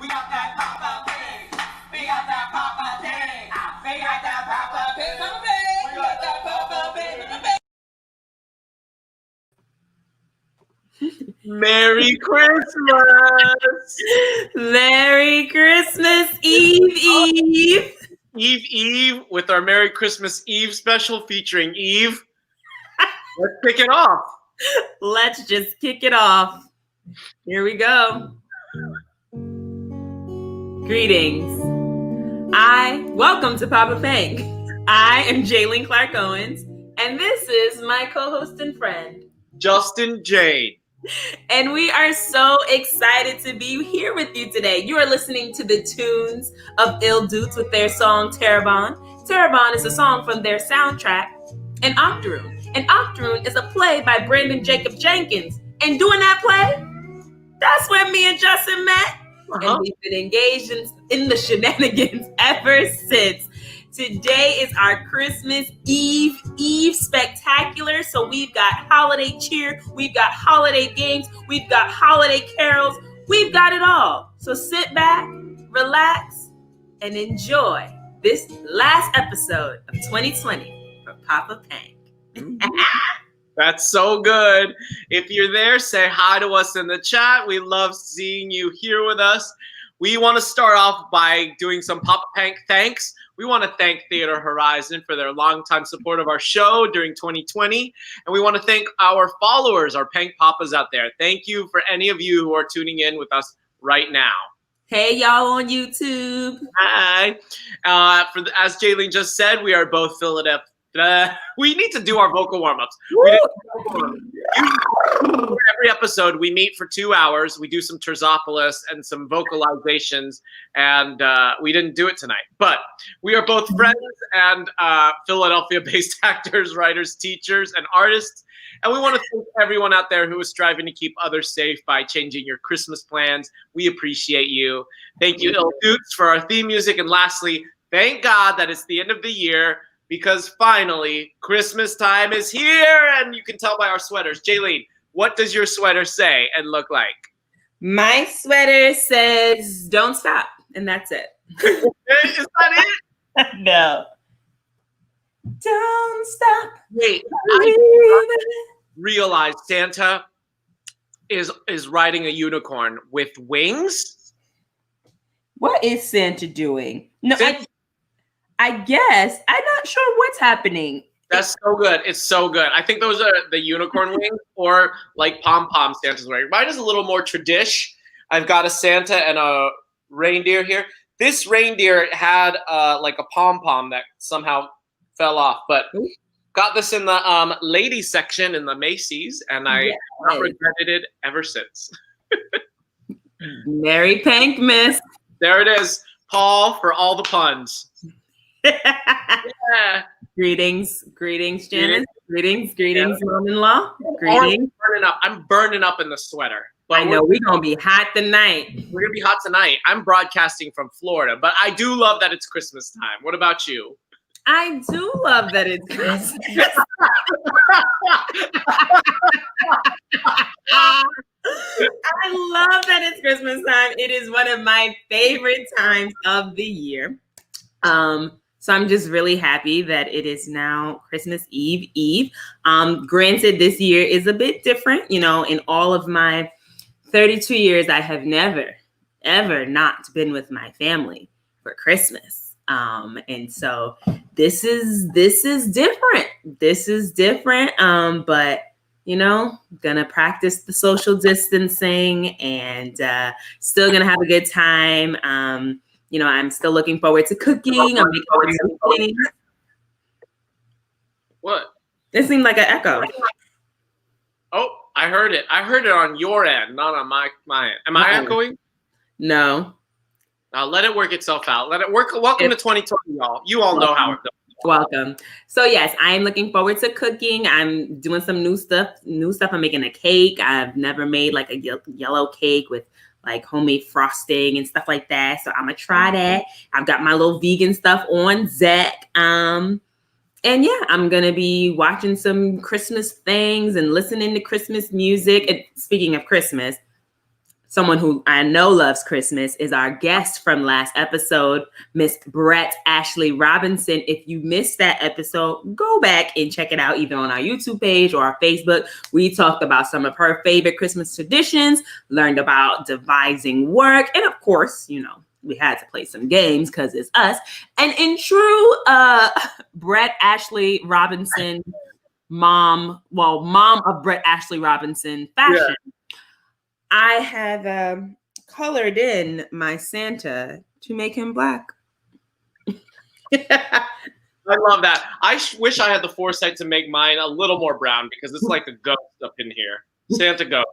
We got that Poppa pig. We got that Poppa pig. We got that Poppa pig. Poppa pig. We got that Poppa pig. Poppa pig. Merry Christmas! Merry Christmas Eve. Eve with our Merry Christmas Eve special featuring Eve. Let's kick it off. Let's just kick it off. Here we go. Greetings. Welcome to Papa Pank. I am Jaylene Clark Owens, and this is my co-host and friend, Justin Jade. And we are so excited to be here with you today. You are listening to the tunes of Il Dutes with their song Terrebonne. Terrebonne is a song from their soundtrack, An Octoroon. An Octoroon is a play by Brandon Jacob Jenkins. And doing that play, that's where me and Justin met. And we've been engaged in the shenanigans ever since. Today is our Christmas Eve spectacular. So we've got holiday cheer, we've got holiday games, we've got holiday carols, we've got it all. So sit back, relax, and enjoy this last episode of 2020 for Papa Pank. That's so good. If you're there, say hi to us in the chat. We love seeing you here with us. We want to start off by doing some Papa Pank thanks. We want to thank Theater Horizon for their longtime support of our show during 2020. And we want to thank our followers, our Pank Papas out there. Thank you for any of you who are tuning in with us right now. Hey, y'all on YouTube. Hi. As Jaylene just said, we are both Philadelphia. We need to do our vocal warm-ups. Every episode, we meet for 2 hours. We do some Terzopoulos and some vocalizations, and we didn't do it tonight. But we are both friends and Philadelphia-based actors, writers, teachers, and artists. And we want to thank everyone out there who is striving to keep others safe by changing your Christmas plans. We appreciate you. Thank you, Il Dutes, for our theme music. And lastly, thank God that it's the end of the year, because finally, Christmas time is here, and you can tell by our sweaters. Jaylene, what does your sweater say and look like? My sweater says, "Don't stop," and that's it. Is that it? No. Don't stop. Wait, I realized Santa is riding a unicorn with wings. What is Santa doing? No, I guess. I'm not sure what's happening. That's so good. It's so good. I think those are the unicorn wings or like pom-pom Santa's wearing. Mine is a little more tradish. I've got a Santa and a reindeer here. This reindeer had like a pom-pom that somehow fell off, but got this in the ladies section in the Macy's, and I have not regretted it ever since. Merry Pank, miss. There it is. Paul for all the puns. Yeah. Greetings, Janice. Greetings, mom-in-law. Greetings. I'm burning up in the sweater. But I know we're gonna be hot tonight. We're gonna be hot tonight. I'm broadcasting from Florida, but I do love that it's Christmas time. What about you? I do love that it's Christmas. I love that it's Christmas time. It is one of my favorite times of the year. So I'm just really happy that it is now Christmas Eve. Granted, this year is a bit different. You know, in all of my 32 years, I have never, ever not been with my family for Christmas. And so this is different. This is different. But you know, gonna practice the social distancing and still gonna have a good time. You know, I'm still looking forward to cooking. I'm making some things. What? It seemed like an echo. Oh, I heard it. I heard it on your end, not on my end. Am I echoing? No. Let it work itself out. Let it work. Welcome to 2020, y'all. You all know how it goes. Welcome. So yes, I'm looking forward to cooking. I'm doing some new stuff. I'm making a cake. I've never made like a yellow cake with like homemade frosting and stuff like that. So I'm gonna try that. I've got my little vegan stuff on Zach. And yeah, I'm gonna be watching some Christmas things and listening to Christmas music. And speaking of Christmas, someone who I know loves Christmas, is our guest from last episode, Miss Brett Ashley Robinson. If you missed that episode, go back and check it out either on our YouTube page or our Facebook. We talked about some of her favorite Christmas traditions, learned about devising work, and of course, you know, we had to play some games because it's us. And in true Brett Ashley Robinson mom of Brett Ashley Robinson fashion, I have colored in my Santa to make him black. I love that. I wish I had the foresight to make mine a little more brown because it's like a ghost up in here. Santa ghost.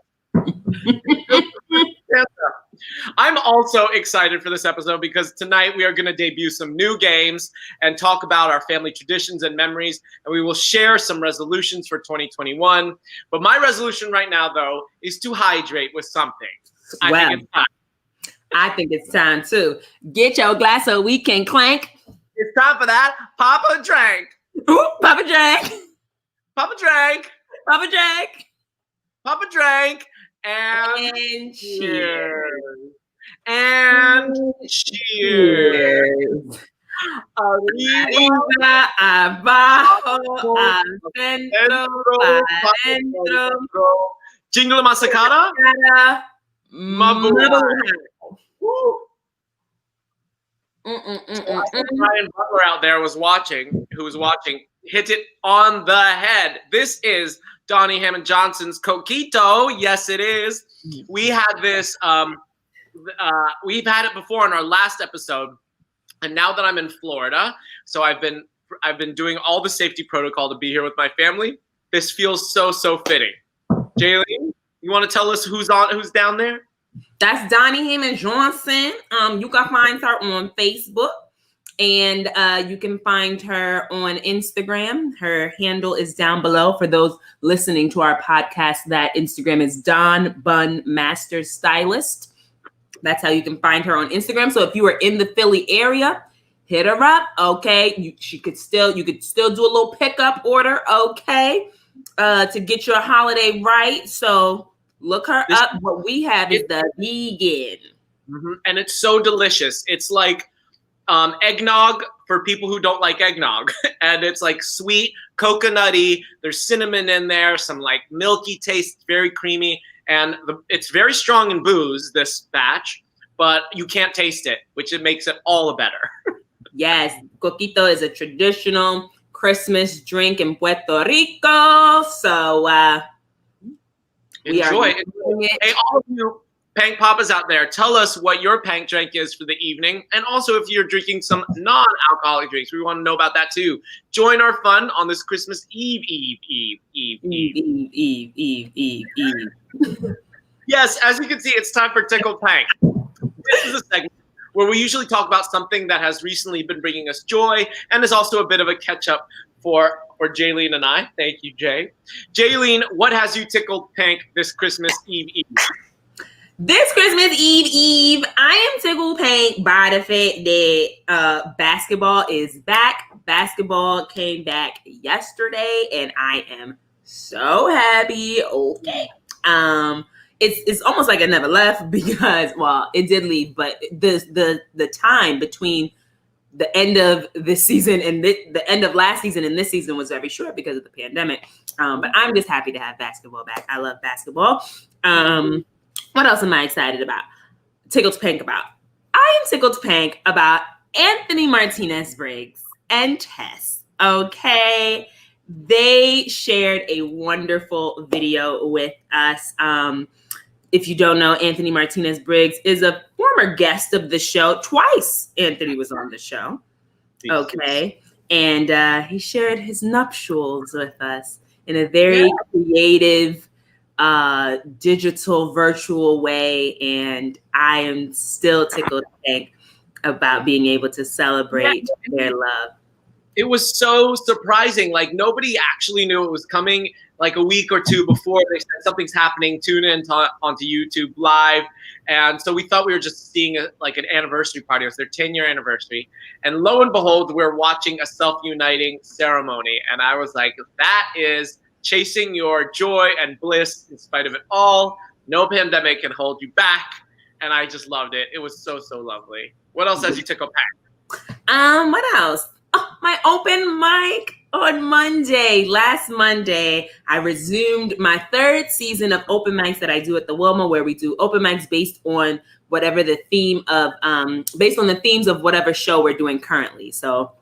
I'm also excited for this episode because tonight we are going to debut some new games and talk about our family traditions and memories, and we will share some resolutions for 2021. But my resolution right now, though, is to hydrate with something. I think it's time too. Get your glass so we can clank. It's time for that. Papa drank. Ooh, Papa drank. Papa drank. Papa drank. Papa drank. And cheers. And cheers. Arriba, abajo, adentro, adentro. Jingle masacada. Mabuhay. Ryan Butler out there who was watching, hit it on the head. This is Donnie Hammond Johnson's Coquito. Yes, it is. We had this, we've had it before in our last episode. And now that I'm in Florida, so I've been doing all the safety protocol to be here with my family. This feels so fitting. Jaylene, you want to tell us who's down there? That's Donnie Hammond Johnson. You can find her on Facebook, and you can find her on Instagram. Her handle is down below. For those listening to our podcast, that Instagram is Don Bun Master Stylist. That's how you can find her on Instagram. So if you are in the Philly area, hit her up. Okay, you could still do a little pickup order. Okay, to get your holiday right. So look her up. What we have is the vegan. Mm-hmm. And it's so delicious. It's like eggnog for people who don't like eggnog. And it's like sweet, coconutty. There's cinnamon in there, some like milky taste, very creamy. And it's very strong in booze, this batch, but you can't taste it, which it makes it all better. Yes, Coquito is a traditional Christmas drink in Puerto Rico. So enjoy it. Hey, all of you Pank Poppas out there, tell us what your Pank drink is for the evening. And also if you're drinking some non-alcoholic drinks, we want to know about that too. Join our fun on this Christmas Eve. Yes, as you can see, it's time for Tickle Pank. This is a segment where we usually talk about something that has recently been bringing us joy and is also a bit of a catch-up for Jaylene and I. Thank you, Jay. Jaylene, what has you tickled Pank this Christmas Eve? This Christmas Eve, I am tickled pink by the fact that basketball is back. Basketball came back yesterday, and I am so happy. Okay. It's almost like it never left because, well, it did leave, but the time between the end of this season and the end of last season and this season was very short because of the pandemic. But I'm just happy to have basketball back. I love basketball. What else am I excited about? Tickled Pank about. I am tickled Pank about Anthony Martinez Briggs and Tess. Okay. They shared a wonderful video with us. If you don't know, Anthony Martinez Briggs is a former guest of the show. Twice Anthony was on the show. Okay. And he shared his nuptials with us in a very creative, digital, virtual way. And I am still tickled pink about being able to celebrate their love. It was so surprising. Like nobody actually knew it was coming. Like a week or two before they said something's happening, tune in onto YouTube Live. And so we thought we were just seeing like an anniversary party. It was their 10-year anniversary. And lo and behold, we're watching a self-uniting ceremony. And I was like, that is chasing your joy and bliss in spite of it all. no pandemic can hold you back. And I just loved it. It was so, so lovely. What else has you tickled, Pank? What else? Oh, my open mic on Monday. Last Monday, I resumed my third season of open mics that I do at the Wilma, where we do open mics based on whatever the theme of, based on the themes of whatever show we're doing currently. So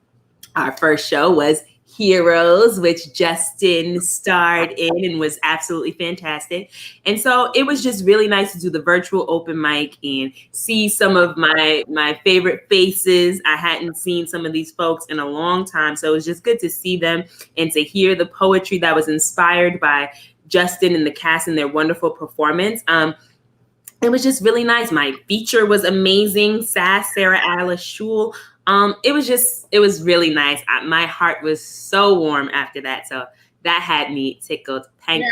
our first show was Heroes, which Justin starred in and was absolutely fantastic. And so it was just really nice to do the virtual open mic and see some of my favorite faces. I hadn't seen some of these folks in a long time. So it was just good to see them and to hear the poetry that was inspired by Justin and the cast and their wonderful performance. It was just really nice. My feature was amazing. Sarah Alice Shule. It was really nice. My heart was so warm after that. So that had me tickled. Pank.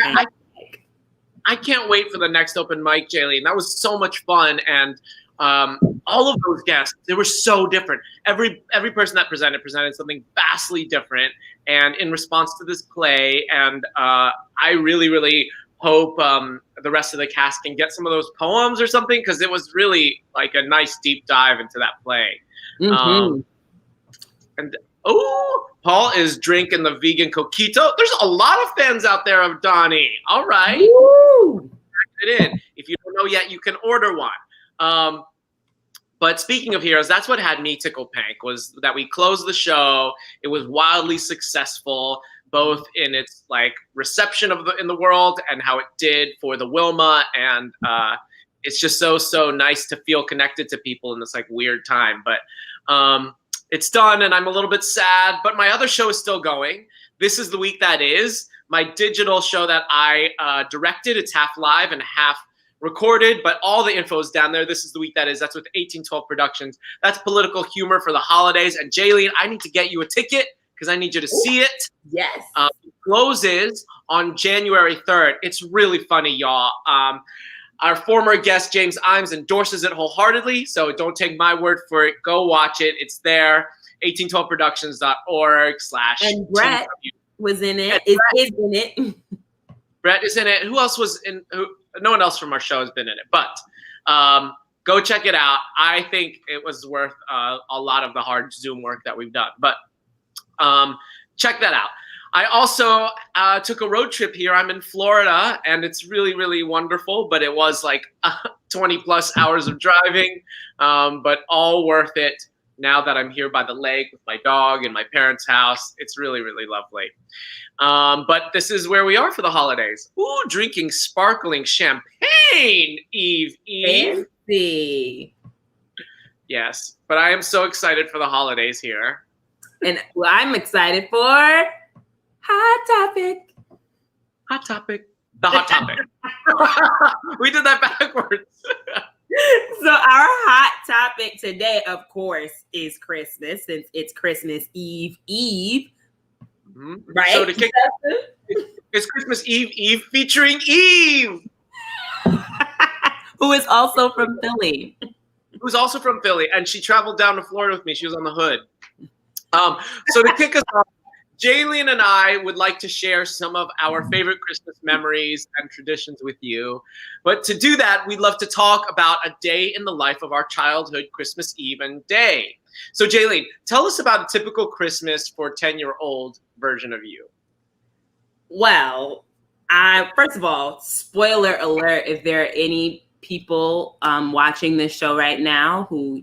I can't wait for the next open mic, Jaylene. That was so much fun. And all of those guests, they were so different. Every person that presented something vastly different and in response to this play. And I really, really hope the rest of the cast can get some of those poems or something, because it was really like a nice deep dive into that play. Mm-hmm. And Paul is drinking the vegan coquito. There's a lot of fans out there of Donnie. All right. Woo! It in. If you don't know yet, you can order one. But speaking of heroes, that's what had me tickle Pank, was that we closed the show. It was wildly successful, both in its like reception in the world and how it did for the Wilma, and it's just so nice to feel connected to people in this like weird time. But it's done, and I'm a little bit sad, but my other show is still going. This is the week that is my digital show that I directed. It's half live and half recorded, but all the info is down there. This is the week that is. That's with 1812 Productions. That's political humor for the holidays. And Jaylene, I need to get you a ticket because I need you to see it. Yes. It closes on January 3rd. It's really funny, y'all. Our former guest, James Imes, endorses it wholeheartedly, so don't take my word for it. Go watch it. It's there, 1812productions.org/ And Brett was in it. Is in it. Brett is in it. Who else was in? No one else from our show has been in it, but go check it out. I think it was worth a lot of the hard Zoom work that we've done, but check that out. I also took a road trip here. I'm in Florida, and it's really, really wonderful, but it was like 20 plus hours of driving, but all worth it now that I'm here by the lake with my dog in my parents' house. It's really, really lovely. But this is where we are for the holidays. Ooh, drinking sparkling champagne, Eve. Fancy. Yes, but I am so excited for the holidays here. And well, I'm excited for Hot Topic. Hot Topic. The Hot Topic. We did that backwards. So our hot topic today, of course, is Christmas, since it's Christmas Eve. Mm-hmm. Right? So to kick it's Christmas Eve featuring Eve. Who is also from Philly. Who's also from Philly, and she traveled down to Florida with me. She was on the hood. So to kick us off, Jaylene and I would like to share some of our favorite Christmas memories and traditions with you. But to do that, we'd love to talk about a day in the life of our childhood, Christmas Eve and day. So Jaylene, tell us about a typical Christmas for a 10-year-old version of you. Well, first of all, spoiler alert, if there are any people watching this show right now who,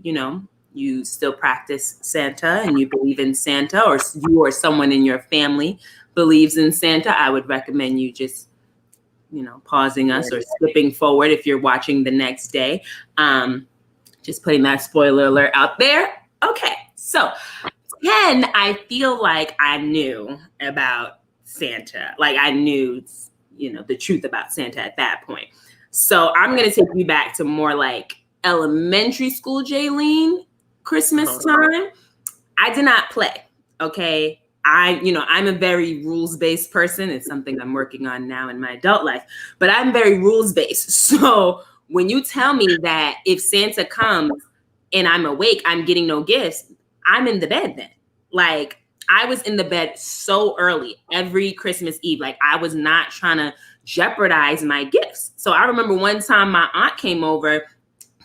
you still practice Santa and you believe in Santa, or you or someone in your family believes in Santa, I would recommend you just, pausing us or skipping forward if you're watching the next day. Just putting that spoiler alert out there. Okay, so 10, I feel like I knew about Santa. Like I knew, the truth about Santa at that point. So I'm going to take you back to more like elementary school, Jaylene. Christmas time, I did not play. Okay. I'm a very rules-based person. It's something I'm working on now in my adult life, but I'm very rules-based. So when you tell me that if Santa comes and I'm awake, I'm getting no gifts, I'm in the bed then. Like I was in the bed so early every Christmas Eve. Like I was not trying to jeopardize my gifts. So I remember one time my aunt came over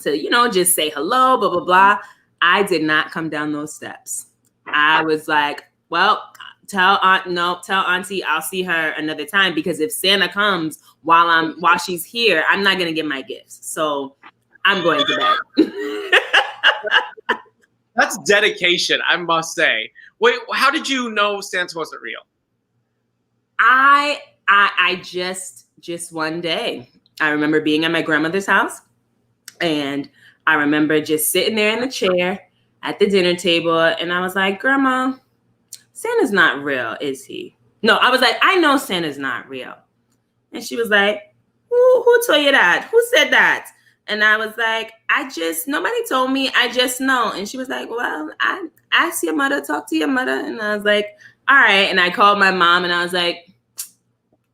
to, just say hello, blah, blah, blah. I did not come down those steps. I was like, well, tell auntie I'll see her another time, because if Santa comes while she's here, I'm not gonna get my gifts. So I'm going to bed. That's dedication, I must say. Wait, how did you know Santa wasn't real? I just one day, I remember being at my grandmother's house, and I remember just sitting there in the chair at the dinner table, and I was like, Grandma, Santa's not real, is he? No, I was like, I know Santa's not real. And she was like, who told you that? Who said that? And I was like, nobody told me, I just know. And she was like, well, I asked your mother, talk to your mother. And I was like, all right. And I called my mom, and I was like,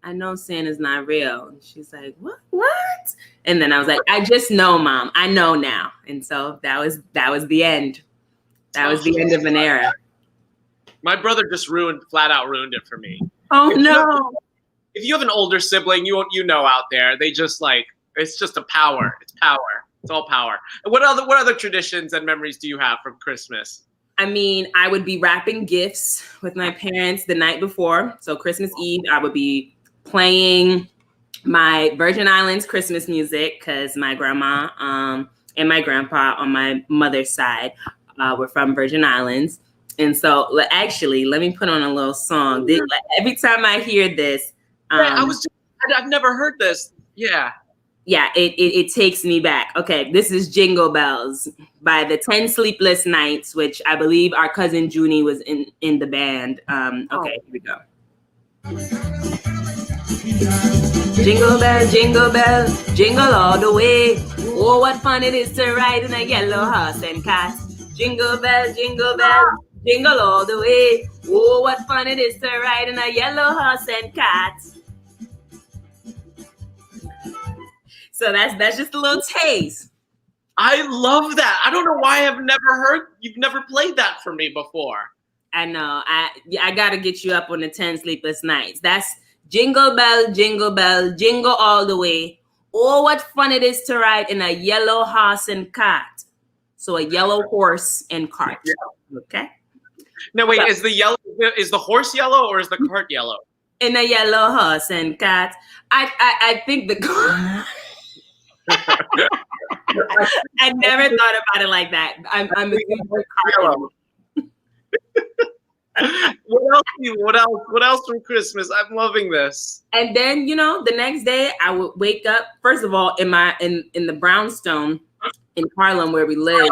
I know Santa's not real. And she's like, what? And then I was like, I just know, Mom. I know now. And so that was the end. That was the end of an era. My brother just flat out ruined it for me. Oh, no. If you have an older sibling, you know out there, they just it's just a power. It's power. It's all power. And what other traditions and memories do you have from Christmas? I mean, I would be wrapping gifts with my parents the night before. So Christmas Eve, I would be playing my Virgin Islands Christmas music, because my grandma and my grandpa on my mother's side were from Virgin Islands. And so actually, let me put on a little song. Every time I hear this, I've never heard this. Yeah. Yeah, it takes me back. Okay, this is Jingle Bells by the 10 Sleepless Nights, which I believe our cousin Junie was in the band. Okay, here we go. Jingle bell, jingle all the way. Oh, what fun it is to ride in a yellow horse and cart. Jingle bell, jingle all the way. Oh, what fun it is to ride in a yellow horse and cart. So that's just a little taste. I love that. I don't know why you've never played that for me before. I know. I got to get you up on the 10 Sleepless Nights. That's jingle bell, jingle all the way. Oh, what fun it is to ride in a yellow horse and cart. So a yellow horse and cart. Yeah. Okay. No, wait, is the horse yellow or is the cart yellow? In a yellow horse and cart. I think the I never thought about it like that. I'm What else from Christmas? I'm loving this. And then, the next day I would wake up. First of all, in the brownstone in Harlem where we lived,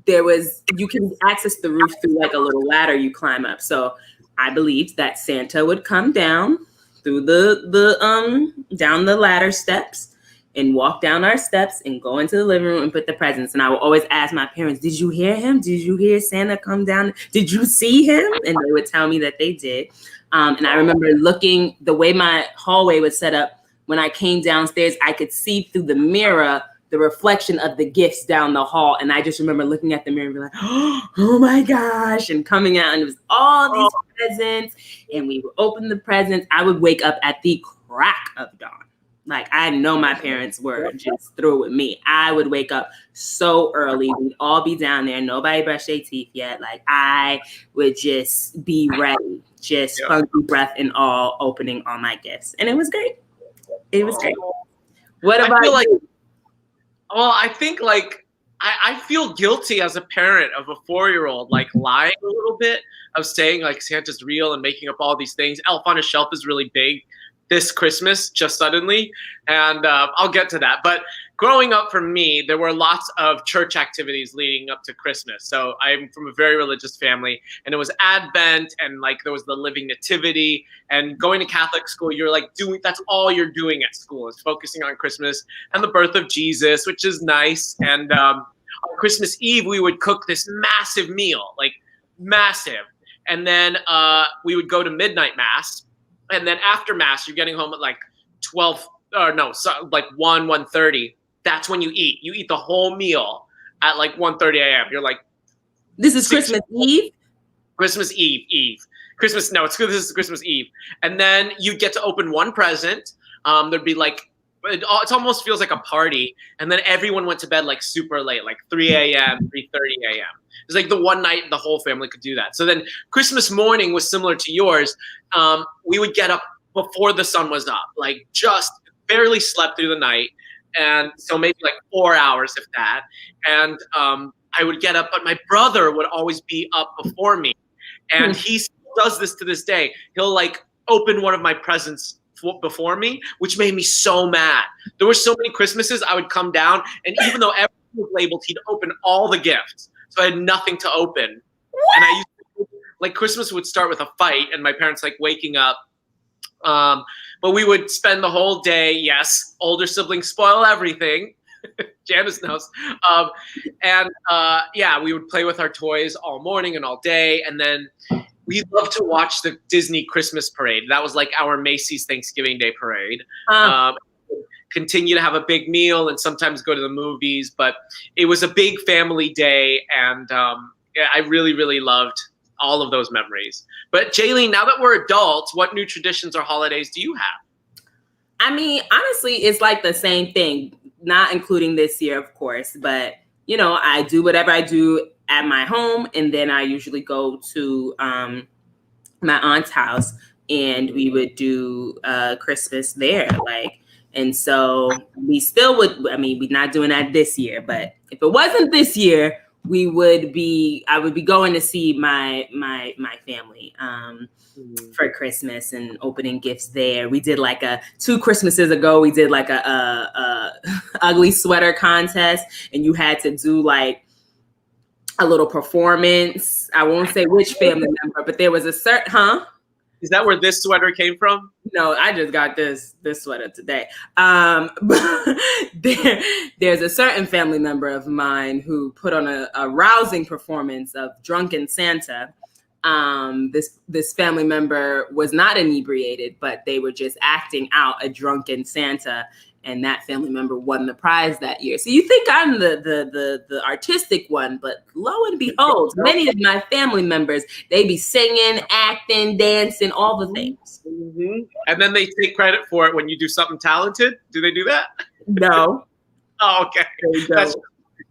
you can access the roof through like a little ladder you climb up. So I believed that Santa would come down through down the ladder steps and walk down our steps and go into the living room and put the presents. And I would always ask my parents, did you hear him? Did you hear Santa come down? Did you see him? And they would tell me that they did. And I remember looking, the way my hallway was set up, when I came downstairs, I could see through the mirror the reflection of the gifts down the hall. And I just remember looking at the mirror and being like, oh my gosh, and coming out, and it was all these presents. And we would open the presents. I would wake up at the crack of dawn. Like, I know my parents were just through with me. I would wake up so early. We'd all be down there. Nobody brushed their teeth yet. Like, I would just be ready, just funky breath and all, opening all my gifts. And it was great. It was great. What about you? I think I feel guilty as a parent of a 4-year-old, like lying a little bit, of saying like Santa's real and making up all these things. Elf on a Shelf is really big this Christmas, just suddenly, and I'll get to that. But growing up for me, there were lots of church activities leading up to Christmas. So I'm from a very religious family, and it was Advent, and like there was the Living Nativity, and going to Catholic school, you're like that's all you're doing at school is focusing on Christmas and the birth of Jesus, which is nice. And on Christmas Eve, we would cook this massive meal, like massive, and then we would go to midnight mass. And then after mass, you're getting home at like 1:30. That's when you eat. You eat the whole meal at like 1:30 a.m. You're like, this is Christmas Eve? Christmas Eve. This is Christmas Eve. And then you get to open one present. there'd be like, it almost feels like a party. And then everyone went to bed like super late, like 3 a.m., 3:30 a.m. It was like the one night the whole family could do that. So then Christmas morning was similar to yours. We would get up before the sun was up, like just barely slept through the night. And so maybe like 4 hours, if that. And I would get up, but my brother would always be up before me. And he still does this to this day. He'll like open one of my presents before me, which made me so mad. There were so many Christmases I would come down, and even though everything was labeled, he'd open all the gifts. So I had nothing to open. What? And I used to, like, Christmas would start with a fight and my parents like waking up. But we would spend the whole day, yes, older siblings spoil everything. Janice knows. Yeah, we would play with our toys all morning and all day. And then we loved to watch the Disney Christmas parade. That was like our Macy's Thanksgiving Day parade. Continue to have a big meal and sometimes go to the movies. But it was a big family day. And yeah, I really, really loved all of those memories. But Jaylene, now that we're adults, what new traditions or holidays do you have? I mean, honestly, it's like the same thing, not including this year, of course. But, you know, I do whatever I do at my home. And then I usually go to my aunt's house and we would do Christmas there. Like, and so we still would, I mean, we're not doing that this year. But if it wasn't this year, I would be going to see my family for Christmas and opening gifts there. We did like 2 Christmases ago, we did like a ugly sweater contest, and you had to do like a little performance. I won't say which family member, but there was a certain, Is that where this sweater came from? No, I just got this sweater today. There's a certain family member of mine who put on a rousing performance of Drunken Santa. This family member was not inebriated, but they were just acting out a drunken Santa, and that family member won the prize that year. So you think I'm the artistic one, but lo and behold, many of my family members, they be singing, acting, dancing, all the things. Mm-hmm. And then they take credit for it when you do something talented. Do they do that? No. Oh, okay. That's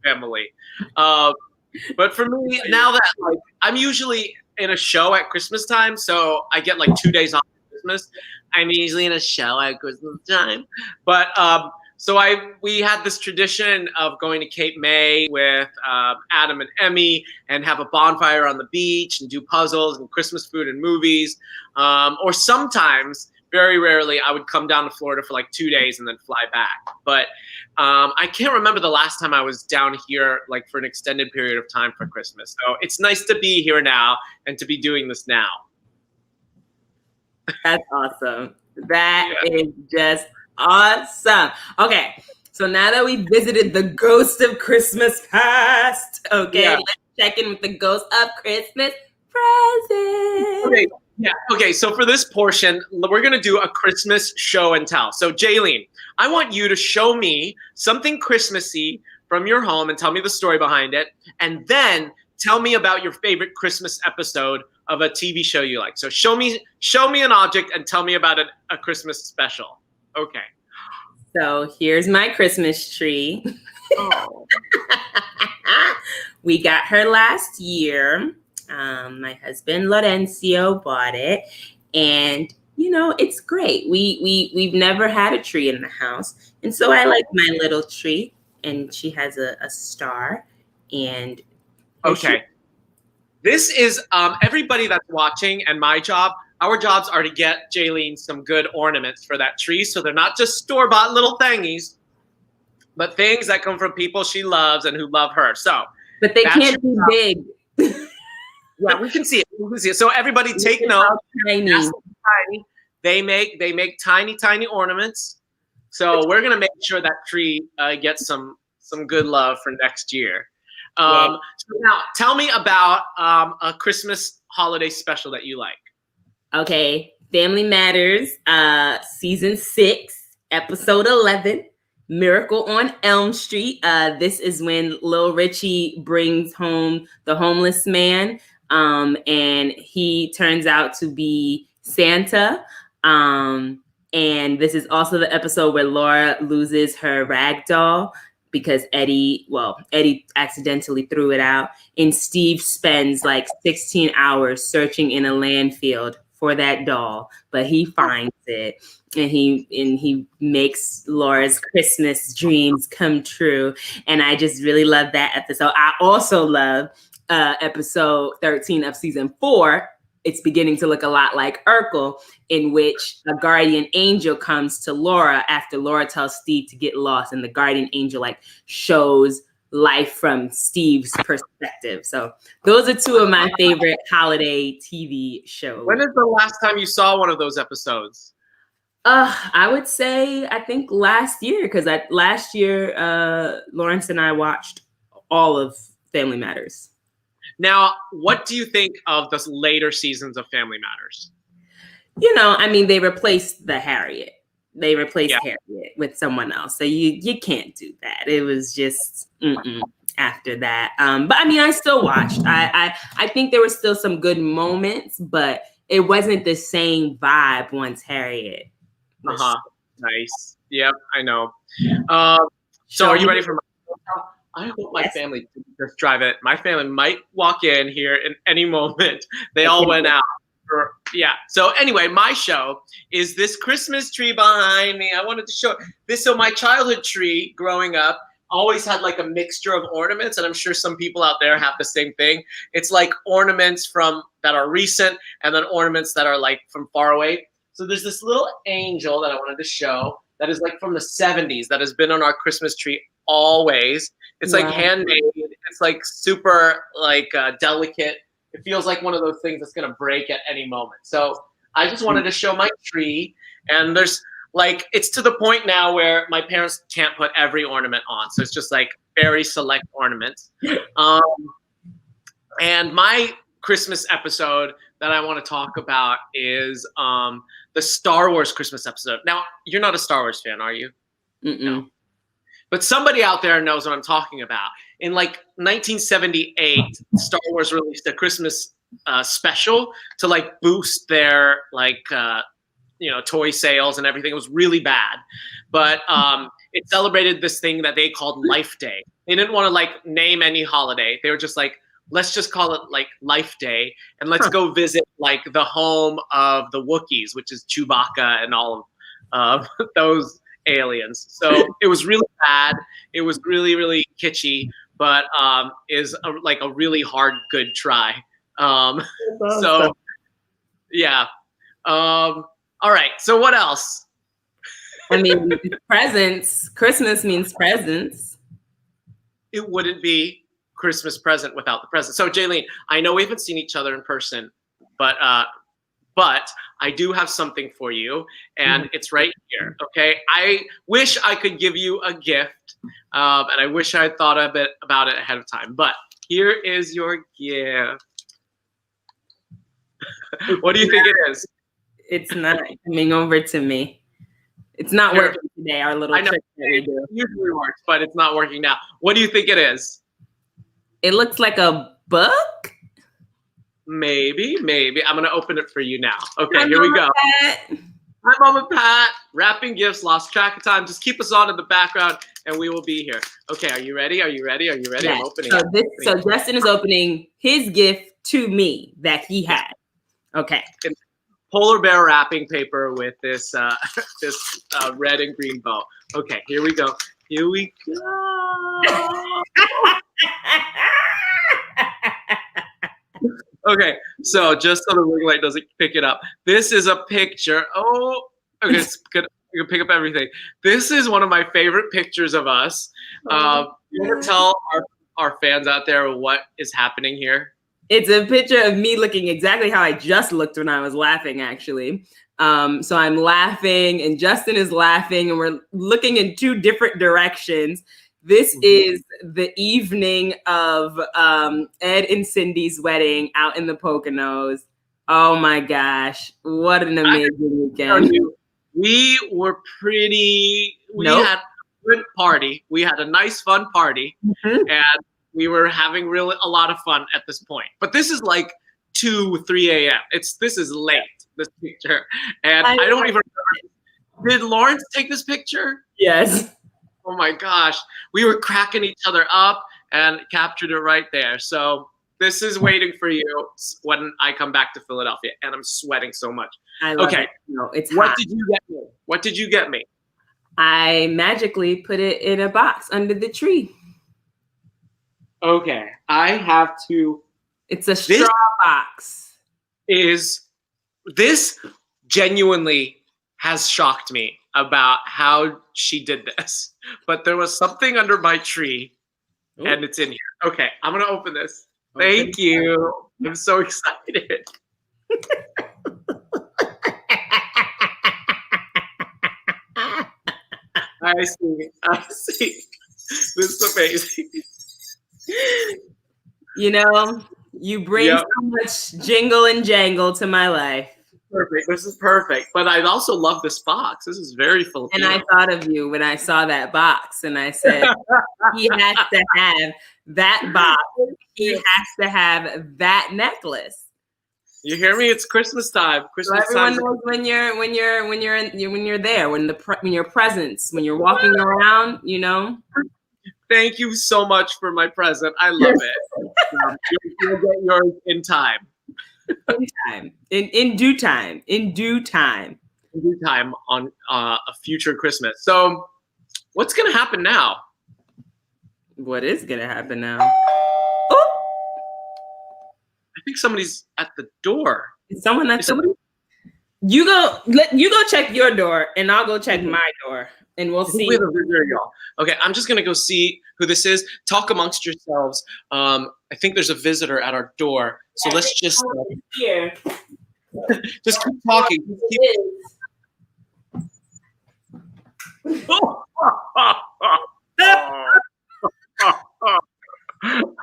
family. But for me, now that like I'm usually in a show at Christmas time, so I get like 2 days off at Christmas. I'm usually in a show at Christmas time. But so we had this tradition of going to Cape May with Adam and Emmy and have a bonfire on the beach and do puzzles and Christmas food and movies. Or sometimes, very rarely, I would come down to Florida for like 2 days and then fly back. But I can't remember the last time I was down here like for an extended period of time for Christmas. So it's nice to be here now and to be doing this now. That's awesome. That is just awesome. Okay, so now that we visited the ghost of Christmas past, let's check in with the ghost of Christmas present. Okay. Yeah. Okay. So for this portion, we're going to do a Christmas show and tell. So Jaylene, I want you to show me something Christmassy from your home and tell me the story behind it. And then tell me about your favorite Christmas episode of a TV show you like. So show me an object and tell me about a Christmas special. Okay. So here's my Christmas tree. Oh. We got her last year. My husband Laurencio bought it, and you know it's great. We've never had a tree in the house, and so I like my little tree. And she has a star. And okay, this is everybody that's watching, and my job. Our jobs are to get Jaylene some good ornaments for that tree, so they're not just store-bought little thingies, but things that come from people she loves and who love her. So, but they can't be big. Yeah, we can see it. We can see it. So everybody, take note. Tiny. They make tiny ornaments. So we're gonna make sure that tree gets some good love for next year. So now, tell me about a Christmas holiday special that you like. Okay, Family Matters, season 6, episode 11. Miracle on Elm Street. This is when Lil Richie brings home the homeless man, and he turns out to be Santa. And And this is also the episode where Laura loses her rag doll because Eddie accidentally threw it out. And Steve spends like 16 hours searching in a landfill for that doll, but he finds it. And he makes Laura's Christmas dreams come true. And I just really love that episode. I also love episode 13 of season 4. It's beginning to look a lot like Urkel, in which a guardian angel comes to Laura after Laura tells Steve to get lost, and the guardian angel like shows life from Steve's perspective. So those are two of my favorite holiday TV shows. When is the last time you saw one of those episodes? I would say I think last year, because last year Lawrence and I watched all of Family Matters. Now, what do you think of the later seasons of Family Matters? You know, I mean, they replaced the Harriet. They replaced Harriet with someone else. So you can't do that. It was just after that. But I mean, I still watched. I think there were still some good moments, but it wasn't the same vibe once Harriet. Nice. Yep, I know. So are you ready for my I hope my family didn't just drive it. My family might walk in here in any moment. They all went out. So anyway, my show is this Christmas tree behind me. I wanted to show this. So my childhood tree growing up always had like a mixture of ornaments, and I'm sure some people out there have the same thing. It's like ornaments that are recent and then ornaments that are like from far away. So there's this little angel that I wanted to show that is like from the 70s that has been on our Christmas tree always. It's like handmade. It's like super like delicate. It feels like one of those things that's gonna break at any moment. So I just wanted to show my tree, and there's like, it's to the point now where my parents can't put every ornament on. So it's just like very select ornaments. And my Christmas episode that I want to talk about is the Star Wars Christmas episode. Now, you're not a Star Wars fan, are you? No. But somebody out there knows what I'm talking about. In like 1978, Star Wars released a Christmas special to like boost their like toy sales and everything. It was really bad, but it celebrated this thing that they called Life Day. They didn't want to like name any holiday. They were just like, let's just call it like Life Day, and let's go visit like the home of the Wookiees, which is Chewbacca and all of those aliens. So it was really bad. It was really, really kitschy, but is like a really hard, good try. So yeah. All right. So what else? I mean, presents. Christmas means presents. It wouldn't be Christmas present without the present. So Jaylene, I know we haven't seen each other in person, but I do have something for you, and it's right here. Okay. I wish I could give you a gift, and I wish I had thought a bit about it ahead of time. But here is your gift. What do you think it is? It's not coming over to me. It's not working today. Our little trick that we do. It usually works, but it's not working now. What do you think it is? It looks like a book. Maybe. I'm going to open it for you now. Okay, here we go. Hi, Mama Pat. Wrapping gifts, lost track of time. Just keep us on in the background, and we will be here. Okay, are you ready? Yes. I'm opening it. So Justin is opening his gift to me that he had. Okay. It's polar bear wrapping paper with this red and green bow. Okay, here we go. Okay, so just so the ring light doesn't pick it up, this is a picture. Oh, okay, it's good. You can pick up everything. This is one of my favorite pictures of us. You want to tell our fans out there what is happening here? It's a picture of me looking exactly how I just looked when I was laughing, actually. So I'm laughing, and Justin is laughing, and we're looking in two different directions. This is the evening of Ed and Cindy's wedding out in the Poconos. Oh my gosh, what an amazing weekend. We were we had a good party. We had a nice, fun party, and we were having a lot of fun at this point. But this is like 2, 3 a.m. This is late, this picture. And I don't even remember Did Lawrence take this picture? Yes. Oh my gosh. We were cracking each other up and captured it right there. So this is waiting for you when I come back to Philadelphia, and I'm sweating so much. I love Okay. it. No, it's What hot. did you get me? What did you get me? I magically put it in a box under the tree. Okay. I have to. It's a straw box. This genuinely has shocked me about how she did this. But there was something under my tree, and it's in here. Okay. I'm going to open this. Thank you. I'm so excited. I see. This is amazing. You know, you bring so much jingle and jangle to my life. Perfect. This is perfect. But I also love this box. This is very Filipino. And I thought of you when I saw that box, and I said, he has to have that box. He has to have that necklace. You hear me? It's Christmas time. So everyone knows when you're there, when your presence, when you're walking around, you know. Thank you so much for my present. I love it. You'll get yours in time. In time. In due time. In due time. In due time on a future Christmas. So what's gonna happen now? What is gonna happen now? I think somebody's at the door. Is someone at somebody? You go check your door, and I'll go check my door, and we'll see. Okay, I'm just gonna go see who this is. Talk amongst yourselves. I think there's a visitor at our door, so let's just here. Just keep talking.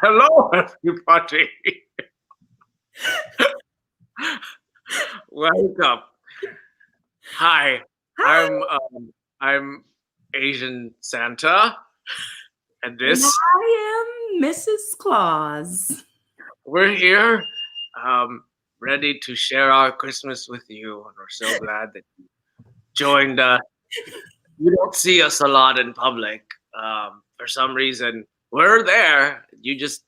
Hello, everybody. Welcome. Hi. I'm Asian Santa, and this. I am Mrs. Claus. We're here, ready to share our Christmas with you, and we're so glad that you joined us. You don't see us a lot in public. For some reason, we're there. You just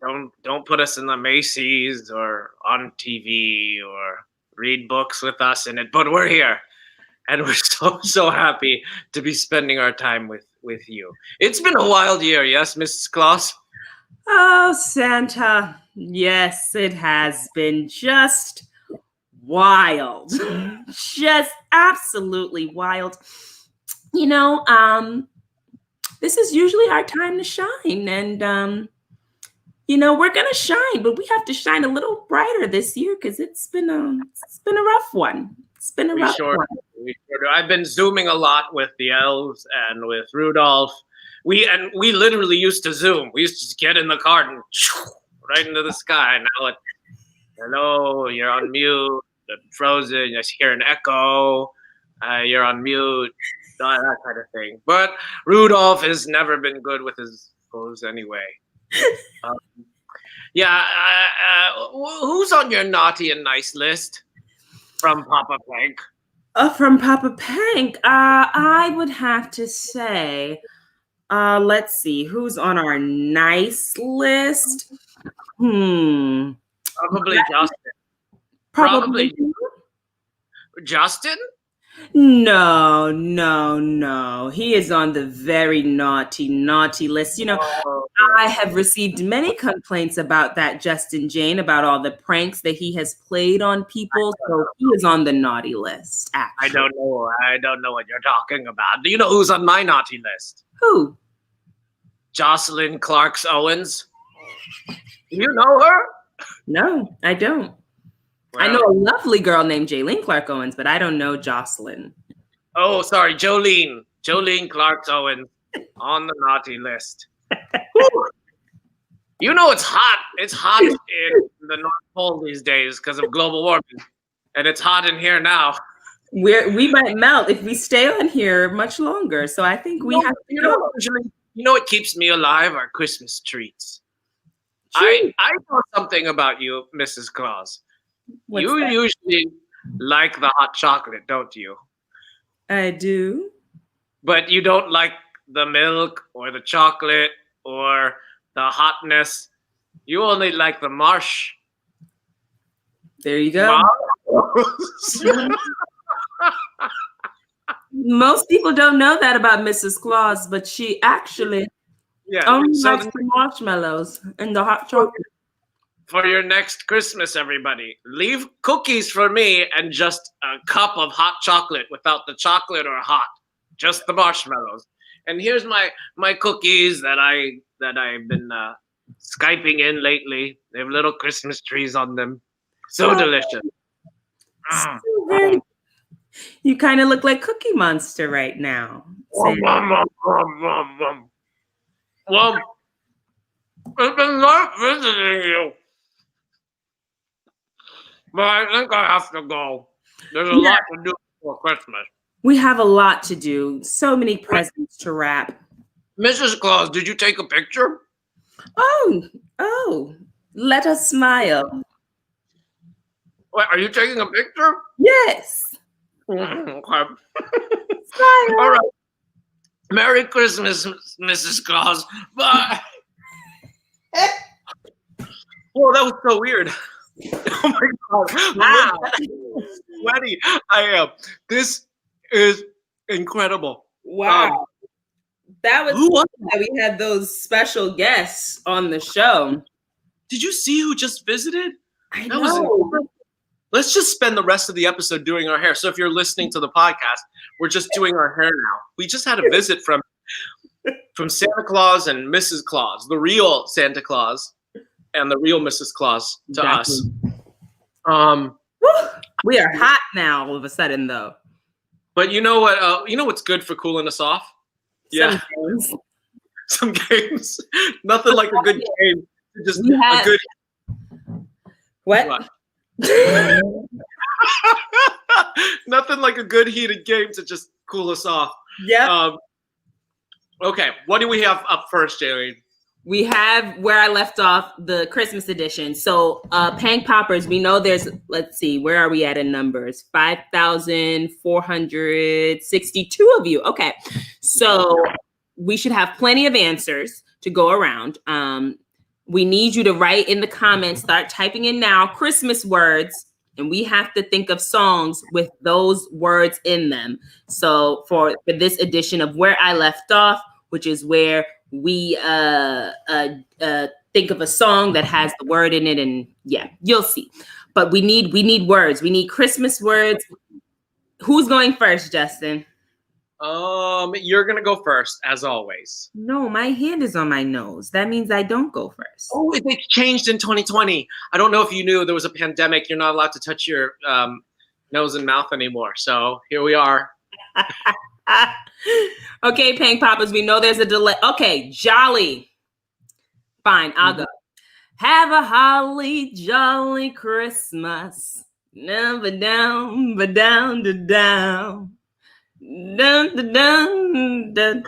don't put us in the Macy's or on TV or read books with us in it, but we're here, and we're so happy to be spending our time with you. It's been a wild year, yes, Mrs. Claus? Oh, Santa. Yes, it has been just wild. Just absolutely wild. You know, this is usually our time to shine, and you know, we're gonna shine, but we have to shine a little brighter this year because it's been a rough one. It's been a rough one. We sure do. I've been Zooming a lot with the elves and with Rudolph. We literally used to Zoom. We used to just get in the car and right into the sky. Now it's hello, you're on mute. Frozen. You hear an echo. You're on mute. That kind of thing. But Rudolph has never been good with his clothes anyway. Who's on your naughty and nice list from Papa Pank? From Papa Pank, I would have to say, let's see, who's on our nice list? Probably Justin. Probably Justin? No. He is on the very naughty list. You know, I have received many complaints about that Justin Jane, about all the pranks that he has played on people. So he is on the naughty list, actually. I don't know what you're talking about. Do you know who's on my naughty list? Who? Jocelyn Clarks Owens. Do you know her? No, I don't. Well, I know a lovely girl named Jaylene Clark Owens, but I don't know Jocelyn. Oh, sorry, Jolene Clarks Owens on the naughty list. You know it's hot. It's hot in the North Pole these days because of global warming, and it's hot in here now. We might melt if we stay on here much longer. So I think we have to go. You know what keeps me alive are Christmas treats. I know something about you, Mrs. Claus. You usually like the hot chocolate, don't you? I do. But you don't like the milk or the chocolate or the hotness. You only like the marsh. There you go. Most people don't know that about Mrs. Claus, but she actually only likes the marshmallows and the hot chocolate. For your next Christmas, everybody, leave cookies for me and just a cup of hot chocolate without the chocolate or hot, just the marshmallows. And here's my cookies that I've been Skyping in lately. They have little Christmas trees on them. So delicious. You kind of look like Cookie Monster right now. Well, it's been nice visiting you. But I think I have to go. There's a lot to do for Christmas. We have a lot to do. So many presents to wrap. Mrs. Claus, did you take a picture? Oh, let us smile. Wait, are you taking a picture? Yes. Okay. Smile. All right. Merry Christmas, Mrs. Claus. Bye. Whoa, that was so weird. Oh my God. Wow. Sweaty I am. This is incredible. Wow. That was cool that we had those special guests on the show. Did you see who just visited? I know. Let's just spend the rest of the episode doing our hair. So if you're listening to the podcast, we're just doing our hair now. We just had a visit from Santa Claus and Mrs. Claus, the real Santa Claus and the real Mrs. Claus to us. We are hot now all of a sudden, though. But you know what? You know what's good for cooling us off? Yeah, some games. Nothing like a good game. Just a good. What? Nothing like a good heated game to just cool us off. Yeah. Okay, what do we have up first, Jaylene? We have where I left off, the Christmas edition. So Pank Poppers, we know there's, let's see, where are we at in numbers? 5,462 of you. Okay. So we should have plenty of answers to go around. We need you to write in the comments, start typing in now, Christmas words, and we have to think of songs with those words in them. So for this edition of Where I Left Off, which is where we think of a song that has the word in it, and yeah, you'll see. But we need words. We need Christmas words. Who's going first, Justin? You're gonna go first, as always. No, my hand is on my nose. That means I don't go first. Oh, it changed in 2020. I don't know if you knew there was a pandemic. You're not allowed to touch your nose and mouth anymore. So here we are. Okay, Pank Poppers, we know there's a delay. Okay, jolly. Fine, I'll go. Have a holly jolly Christmas. Never down, but down to down. Dun, dun, dun, dun, dun.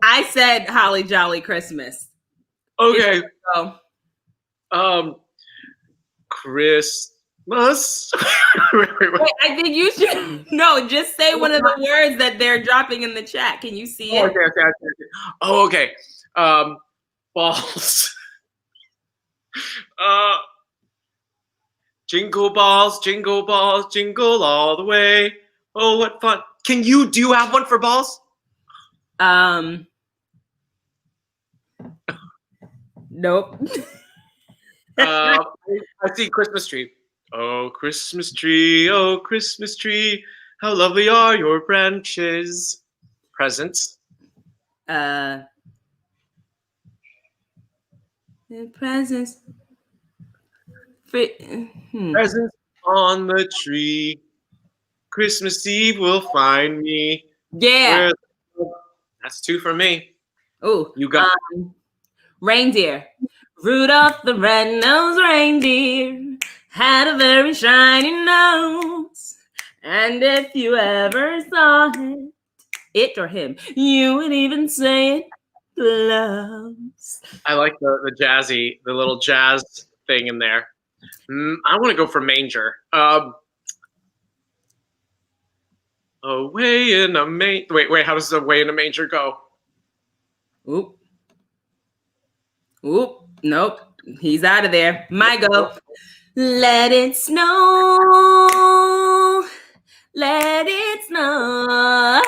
I said holly jolly Christmas. Okay. Christmas. Wait. I think you should just say one of the words that they're dropping in the chat. Can you see it? Okay. Oh, okay. Balls. Jingle balls, jingle all the way. Oh, what fun. Do you have one for balls? Nope. I see Christmas tree. Oh, Christmas tree, how lovely are your branches. Presents. The presents. Presents on the tree. Christmas Eve will find me. Yeah. That's 2 for me. Oh, you got reindeer. Rudolph the red-nosed reindeer had a very shiny nose, and if you ever saw it or him, you would even say it loves. I like the jazzy, the little jazz thing in there. I want to go for manger. Away in a manger. Wait. How does away in a manger go? Oop. Nope. He's out of there. My go. Let it snow. Let it snow.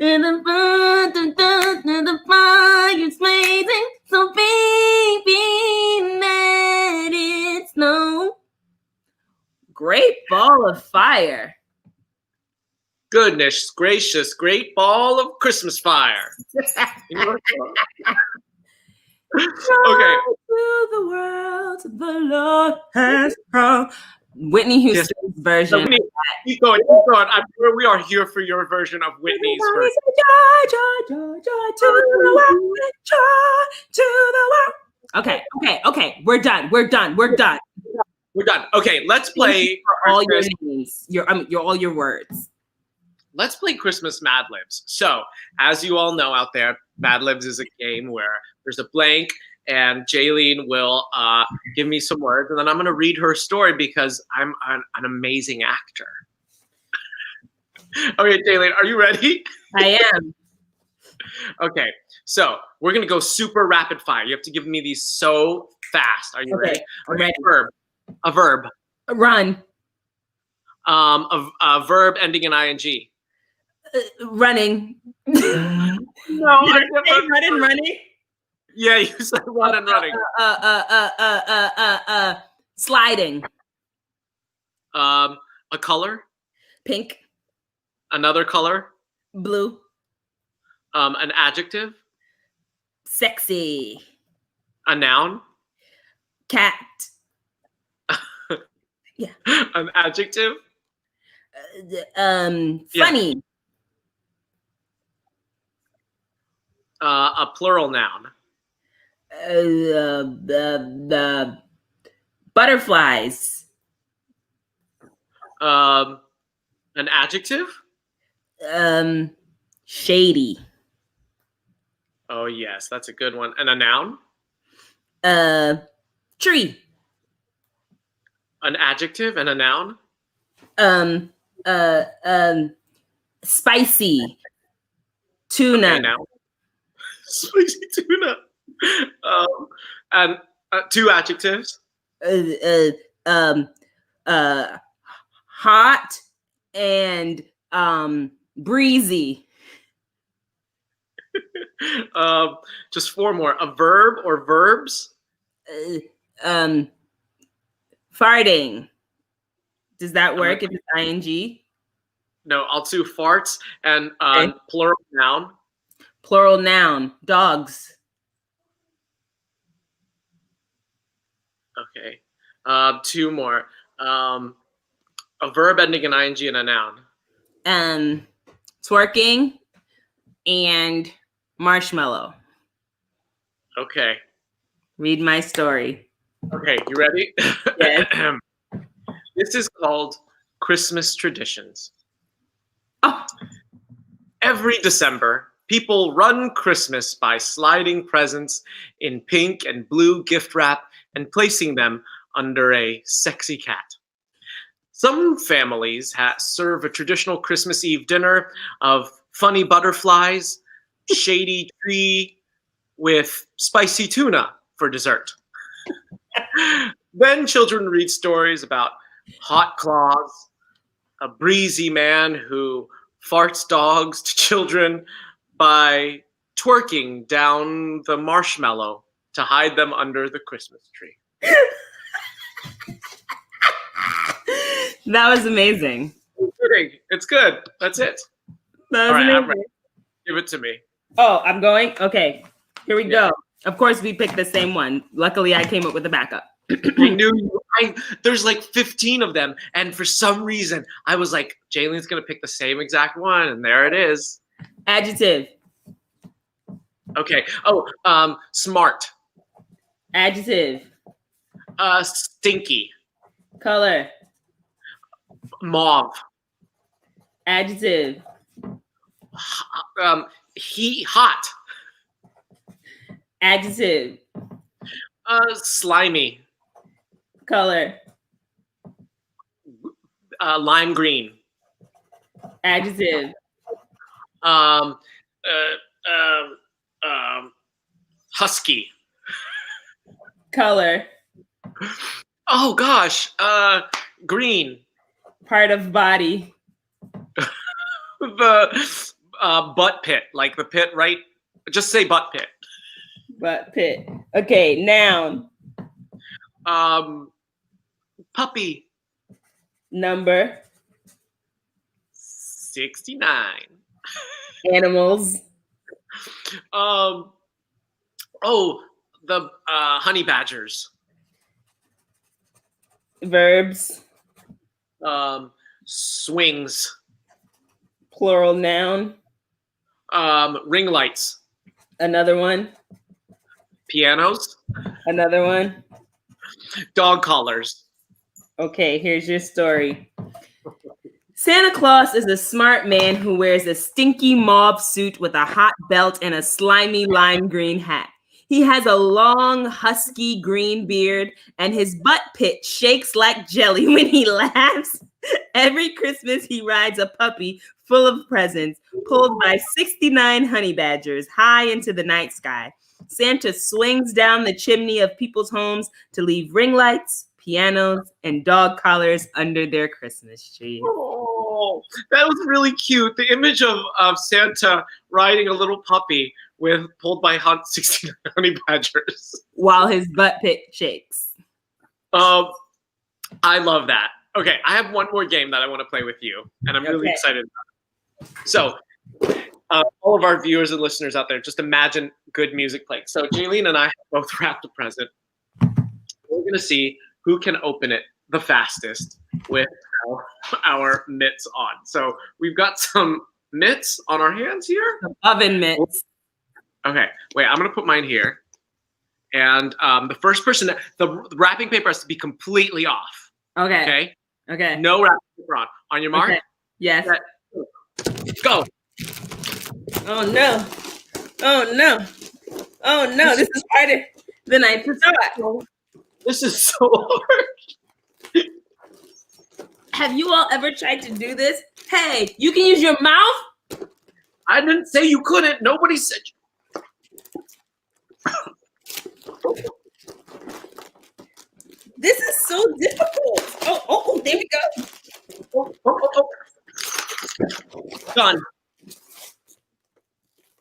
And the fire's blazing. So baby, let it snow. Great ball of fire. Goodness gracious, great ball of Christmas fire. Okay. To the world, the Lord has come. Whitney Houston's version. So keep going. We are here for your version of Whitney's version. Joy, to the world, joy to the world. Okay. We're done. Okay, let's play all your names. All your words. Let's play Christmas Mad Libs. So, as you all know out there, Mad Libs is a game where there's a blank and Jaylene will give me some words, and then I'm going to read her story because I'm an amazing actor. Okay, Jaylene, are you ready? I am. Okay, so we're going to go super rapid fire. You have to give me these so fast. Are you ready? I'm ready. A verb. Run. A verb ending in ing. Running. No, I say run and running. Yeah, you said run and running. Sliding. A color. Pink. Another color. Blue. An adjective. Sexy. A noun. Cat. Yeah. An adjective. Funny. A plural noun. The butterflies. An adjective. Shady. Oh yes, that's a good one. And a noun. Tree. An adjective and a noun. Spicy. Tuna. Okay, noun. Spicy tuna. And two adjectives. Hot and breezy. Just four more. A verb or verbs. Farting. Does that work if it's ing? No, I'll do farts and plural noun. Plural noun. Dogs. Okay. Two more. A verb ending in ing and a noun. Twerking and marshmallow. Okay. Read my story. Okay, you ready? Yes. This is called Christmas traditions. Oh. Every December, people run Christmas by sliding presents in pink and blue gift wrap and placing them under a sexy cat. Some families serve a traditional Christmas Eve dinner of funny butterflies, shady tree with spicy tuna for dessert. Then children read stories about hot claws, a breezy man who farts dogs to children by twerking down the marshmallow to hide them under the Christmas tree. That was amazing. It's good. That's it. That was All right, amazing. I'm ready. Give it to me. Oh, I'm going? Okay. Here we go. Of course, we picked the same one. Luckily, I came up with a backup. I knew there's like 15 of them. And for some reason, I was like, Jaylene's going to pick the same exact one. And there it is. Adjective. Okay. Oh, smart. Adjective. Stinky. Color. Mauve. Adjective. hot. Adjective. Slimy. Color. Lime green. Adjective. Husky. Color. Oh gosh. Green. Part of body. The butt pit, like the pit, right? Just say butt pit. Butt pit. Okay, noun. Puppy. Number. 69. Animals. The honey badgers. Verbs. Swings. Plural noun. Ring lights. Another one. Pianos. Another one. Dog collars. Okay, here's your story. Santa Claus is a smart man who wears a stinky mauve suit with a hot belt and a slimy lime green hat. He has a long, husky green beard, and his butt pit shakes like jelly when he laughs. Every Christmas, he rides a puppy full of presents, pulled by 69 honey badgers high into the night sky. Santa swings down the chimney of people's homes to leave ring lights, pianos, and dog collars under their Christmas tree. Oh, that was really cute. The image of Santa riding a little puppy pulled by 69 honey badgers. While his butt pit shakes. I love that. Okay, I have one more game that I want to play with you, and I'm really excited about it. So, all of our viewers and listeners out there, just imagine good music playing. So, Jaylene and I have both wrapped a present. We're going to see who can open it the fastest with our mitts on. So, we've got some mitts on our hands here. Some oven mitts. Okay, wait, I'm going to put mine here. And the first person, the wrapping paper has to be completely off. Okay. Okay. No wrapping paper on. On your mark? Okay. Yes. Go. Oh no. Oh no. Oh no. This is harder than I thought. This is so hard. Have you all ever tried to do this? Hey, you can use your mouth? I didn't say you couldn't. Nobody said you. This is so difficult. Oh, there we go. Oh. Done.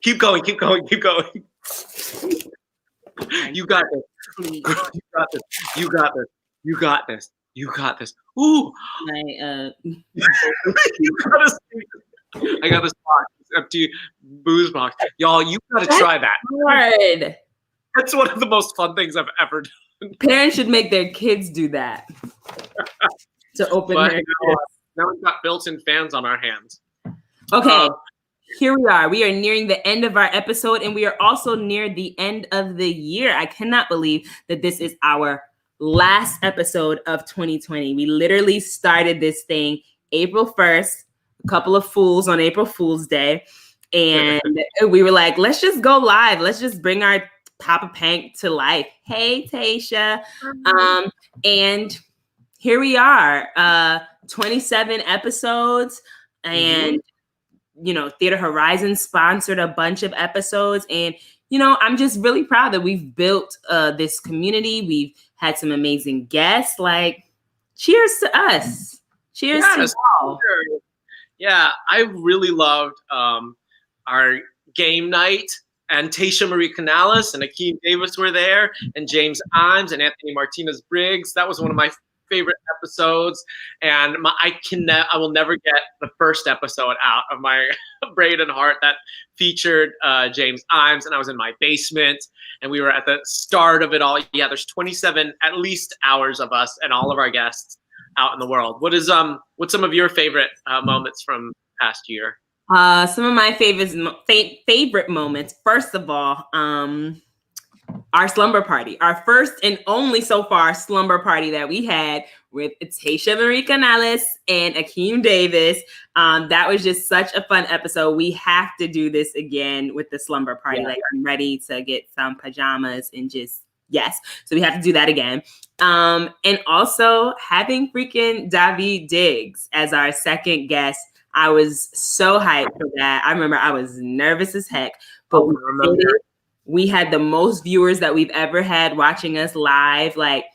Keep going. You got this. You got this. Ooh. I got this box. It's empty booze box. Y'all, you gotta try that. Hard. That's one of the most fun things I've ever done. Parents should make their kids do that. To open their now we've got built-in fans on our hands. Okay. Here we are. We are nearing the end of our episode, and we are also near the end of the year. I cannot believe that this is our last episode of 2020. We literally started this thing April 1st, a couple of fools on April Fool's Day. And we were like, let's just go live. Let's just bring our Poppa Pank to life. Hey, Tasha. And here we are, 27 episodes. And Theater Horizon sponsored a bunch of episodes. And, I'm just really proud that we've built this community. We've had some amazing guests. Like, cheers to us. Cheers to y'all. Yeah, I really loved our game night. And Tasha Marie Canales and Akeem Davis were there. And James Imes and Anthony Martinez-Briggs. That was one of my favorite episodes, and I will never get the first episode out of my brain and heart that featured James Imes, and I was in my basement, and we were at the start of it all. Yeah, there's 27 at least hours of us and all of our guests out in the world. What's some of your favorite moments from past year? Some of my favorite moments. First of all, our slumber party, our first and only so far slumber party that we had with Tasha Marie Canales and Akeem Davis. That was just such a fun episode. We have to do this again with the slumber party. Yeah. Like, I'm ready to get some pajamas and just, yes. So we have to do that again. And also having freaking David Diggs as our second guest. I was so hyped for that. I remember I was nervous as heck, but we had the most viewers that we've ever had watching us live. Like,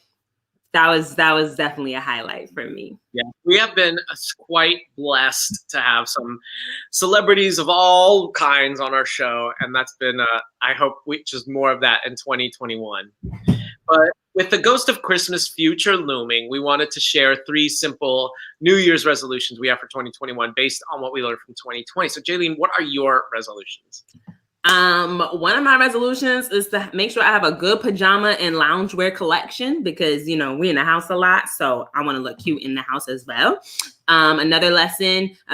that was definitely a highlight for me. Yeah, we have been quite blessed to have some celebrities of all kinds on our show, and that's been, I hope, just more of that in 2021. But with the ghost of Christmas future looming, we wanted to share 3 simple New Year's resolutions we have for 2021 based on what we learned from 2020. So, Jaylene, what are your resolutions? One of my resolutions is to make sure I have a good pajama and loungewear collection because, we're in the house a lot. So I want to look cute in the house as well. Another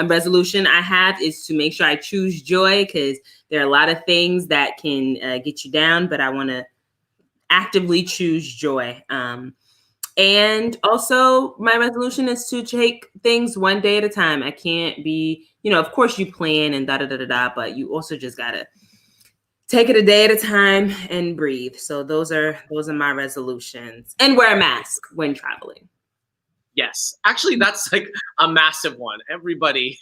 resolution I have is to make sure I choose joy because there are a lot of things that can get you down, but I want to actively choose joy. And also my resolution is to take things one day at a time. I can't be, of course you plan and but you also just gotta take it a day at a time and breathe. So those are my resolutions. And wear a mask when traveling. Yes, actually, that's like a massive one. Everybody,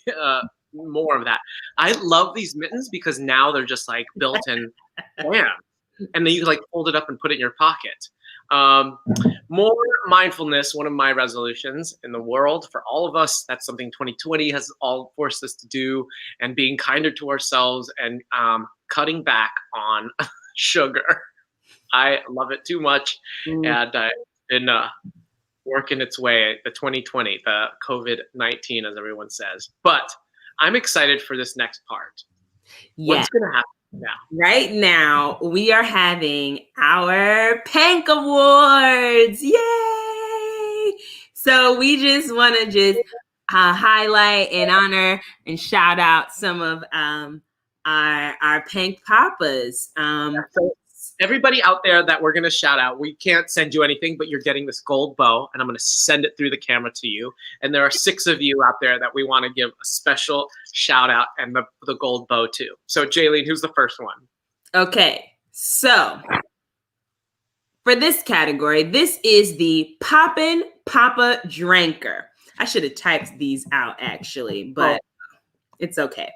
more of that. I love these mittens because now they're just like built-in, and then you can like fold it up and put it in your pocket. More mindfulness, one of my resolutions in the world for all of us. That's something 2020 has all forced us to do, and being kinder to ourselves and cutting back on sugar. I love it too much, and it's been working its way, the 2020, the COVID-19, as everyone says. But I'm excited for this next part. Yeah. What's going to happen now? Right now, we are having our Pank Awards. Yay! So we just want to highlight and honor and shout out some of our Pank Poppas. So everybody out there that we're going to shout out, we can't send you anything, but you're getting this gold bow, and I'm going to send it through the camera to you. And there are 6 of you out there that we want to give a special shout out and the gold bow to. So, Jaylene, who's the first one? Okay, so for this category, this is the Poppin' Poppa Drinker. I should have typed these out actually, but it's okay.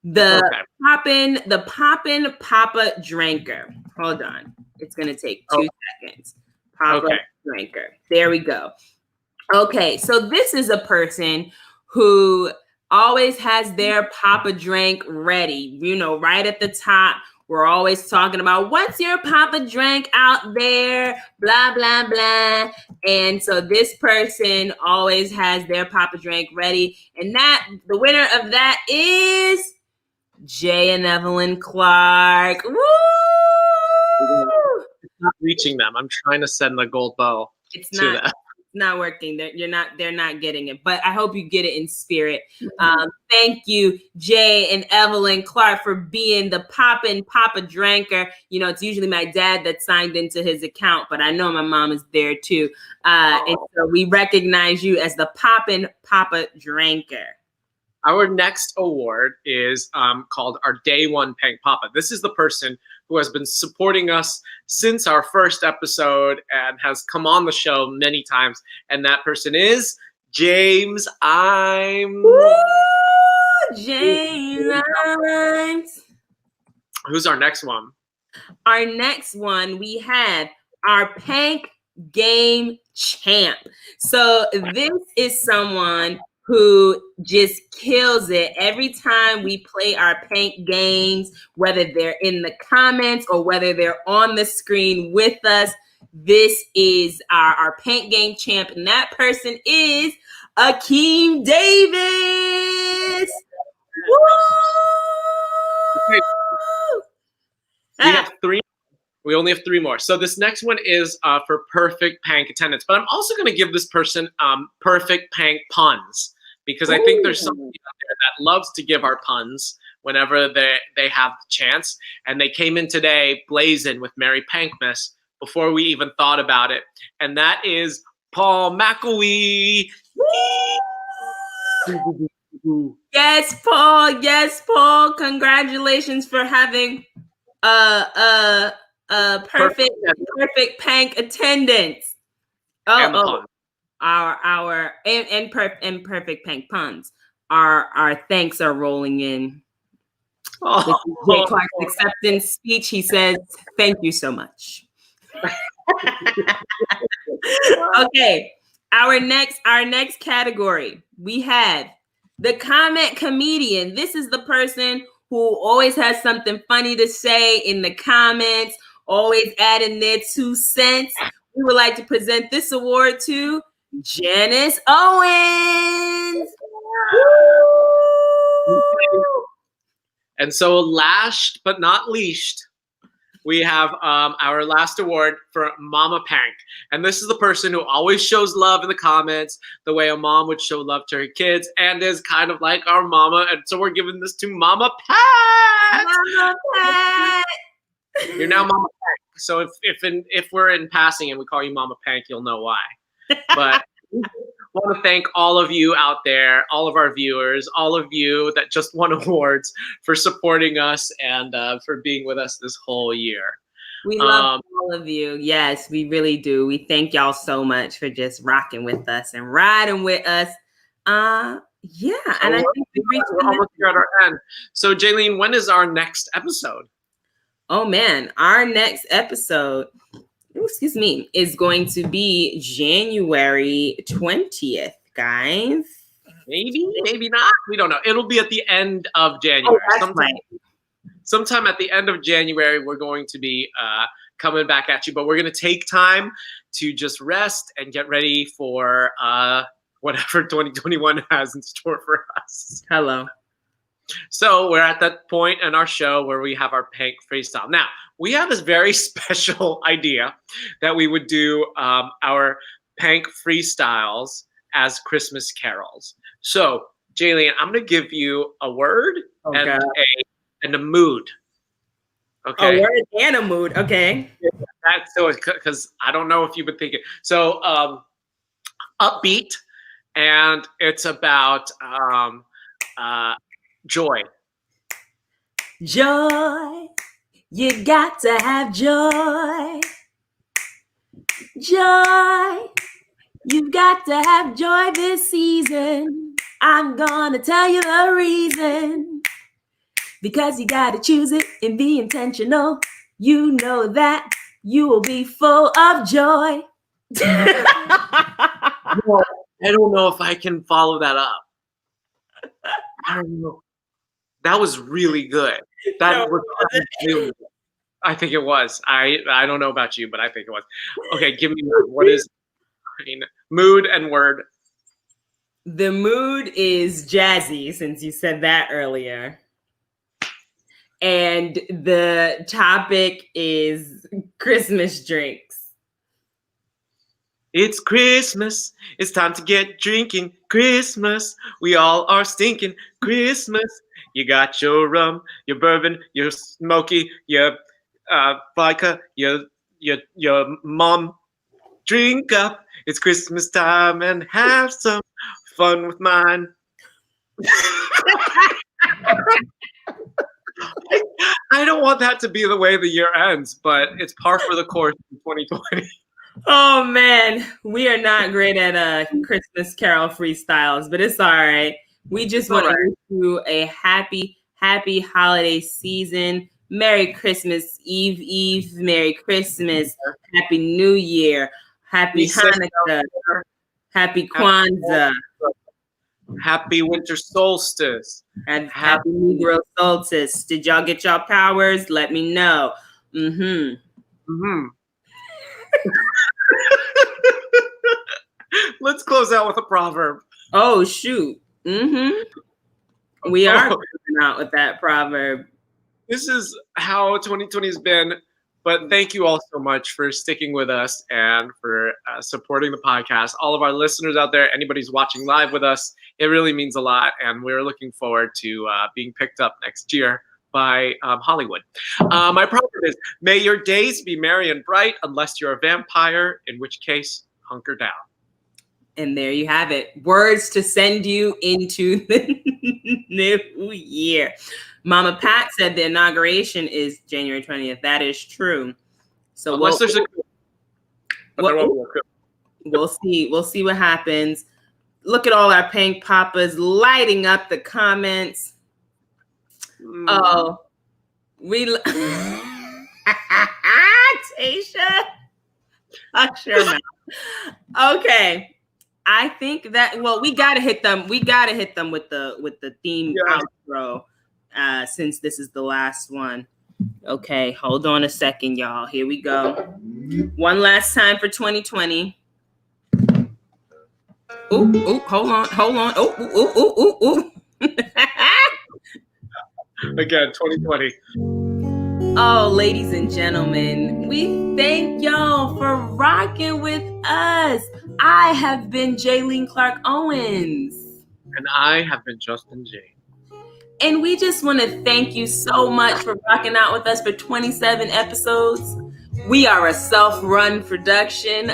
The Poppin' Poppa Drinker. Hold on. It's going to take 2 seconds. Poppa Drinker. There we go. Okay, so this is a person who always has their Poppa drink ready. Right at the top, we're always talking about what's your Poppa drink out there, blah, blah, blah. And so this person always has their Poppa drink ready. And the winner of that is Jay and Evelyn Clark. Woo! It's not reaching them. I'm trying to send the gold bow to them. It's not working. They're not getting it, but I hope you get it in spirit. Thank you, Jay and Evelyn Clark, for being the Poppin' Poppa Drinker. It's usually my dad that signed into his account, but I know my mom is there too. And so we recognize you as the Poppin' Poppa Drinker. Our next award is called our Day One Pank Poppa. This is the person who has been supporting us since our first episode and has come on the show many times. And that person is James Imes. Woo! James Imes. Who's our next one? Our next one, we have our Pank Game Champ. So this is someone who just kills it every time we play our Pank games, whether they're in the comments or whether they're on the screen with us. This is our Pank game champ, and that person is Akeem Davis. Woo! We have 3. We only have 3 more. So this next one is for perfect Pank attendance. But I'm also going to give this person perfect Pank puns, because I think there's somebody out there that loves to give our puns whenever they have the chance. And they came in today blazing with Merry Pankmas before we even thought about it. And that is Paul McAwee. Yes, Paul. Yes, Paul. Congratulations for having perfect Pank attendance. Our perfect Pank puns. Our thanks are rolling in. This is Jay Clark's acceptance speech. He says, "Thank you so much." Okay, our next category, we have the comment comedian. This is the person who always has something funny to say in the comments, always adding their 2 cents. We would like to present this award to Janice Owens. And so last but not least, we have our last award for Mama Pank. And this is the person who always shows love in the comments the way a mom would show love to her kids and is kind of like our mama. And so we're giving this to Mama Pat. Mama Pat. You're now Mama Pank. So if we're in passing and we call you Mama Pank, you'll know why. But I want to thank all of you out there, all of our viewers, all of you that just won awards for supporting us and for being with us this whole year. We love all of you. Yes, we really do. We thank y'all so much for just rocking with us and riding with us. Yeah, so and I think we're almost here at our end. So, Jaylene, when is our next episode? Oh man, our next episode, excuse me, is going to be January 20th, guys. Maybe not. We don't know. It'll be at the end of January. Sometime at the end of January, we're going to be coming back at you, but we're going to take time to just rest and get ready for whatever 2021 has in store for us. Hello. So we're at that point in our show where we have our Pank freestyle. Now, we have this very special idea that we would do our Pank freestyles as Christmas carols. So, Jaylene, I'm going to give you a word and a mood. Okay. A word and a mood. Okay. That's so because I don't know if you've been thinking. So, upbeat, and it's about joy. Joy. You got to have joy. Joy. You've got to have joy this season. I'm gonna tell you the reason. Because you gotta choose it and be intentional. You know that you will be full of joy. I don't know if I can follow that up. I don't know. That was really good. That was really good. I think it was. I don't know about you, but I think it was. Okay, give me what is mood and word. The mood is jazzy, since you said that earlier. And the topic is Christmas drinks. It's Christmas. It's time to get drinking. Christmas. We all are stinking. Christmas. You got your rum, your bourbon, your smoky, your vodka, your mom. Drink up. It's Christmas time and have some fun with mine. I don't want that to be the way the year ends, but it's par for the course in 2020. Oh man, we are not great at Christmas Carol freestyles, but it's all right. We just want to wish you a happy holiday season. Merry Christmas Eve, Merry Christmas, Happy New Year, Happy Hanukkah, Happy Kwanzaa, Happy Winter Solstice, and Happy Negro Solstice. Did y'all get y'all powers? Let me know. Let's close out with a proverb. Oh shoot. We are closing out with that proverb. This is how 2020 has been, but thank you all so much for sticking with us and for supporting the podcast. All of our listeners out there, anybody who's watching live with us, it really means a lot, and we're looking forward to being picked up next year by Hollywood. My proverb is, may your days be merry and bright, unless you're a vampire, in which case, hunker down. And there you have it. Words to send you into the new year. Mama Pat said the inauguration is January 20th. That is true. So unless there's a we'll see. We'll see what happens. Look at all our Pank Poppas lighting up the comments. Oh, we Tasha. Sure. Okay. I think that we gotta hit them. We gotta hit them with the theme outro, since this is the last one. Okay, hold on a second, y'all. Here we go. One last time for 2020. Ooh, hold on. Ooh. Again, 2020. Oh, ladies and gentlemen, we thank y'all for rocking with us. I have been Jaylene Clark Owens. And I have been Justin J. And we just want to thank you so much for rocking out with us for 27 episodes. We are a self-run production.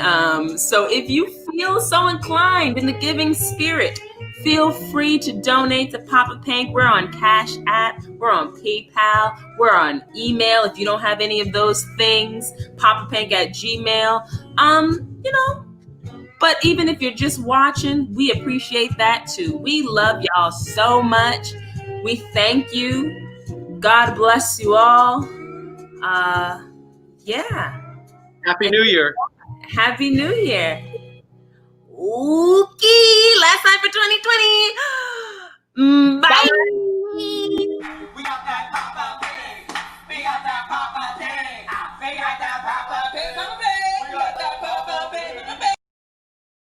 So if you feel so inclined in the giving spirit, feel free to donate to Poppa Pank. We're on Cash App. We're on PayPal. We're on email. If you don't have any of those things, poppapank@gmail. But even if you're just watching, we appreciate that too. We love y'all so much. We thank you. God bless you all. Yeah. Happy New Year. Happy New Year. Okay, last time for 2020. Bye.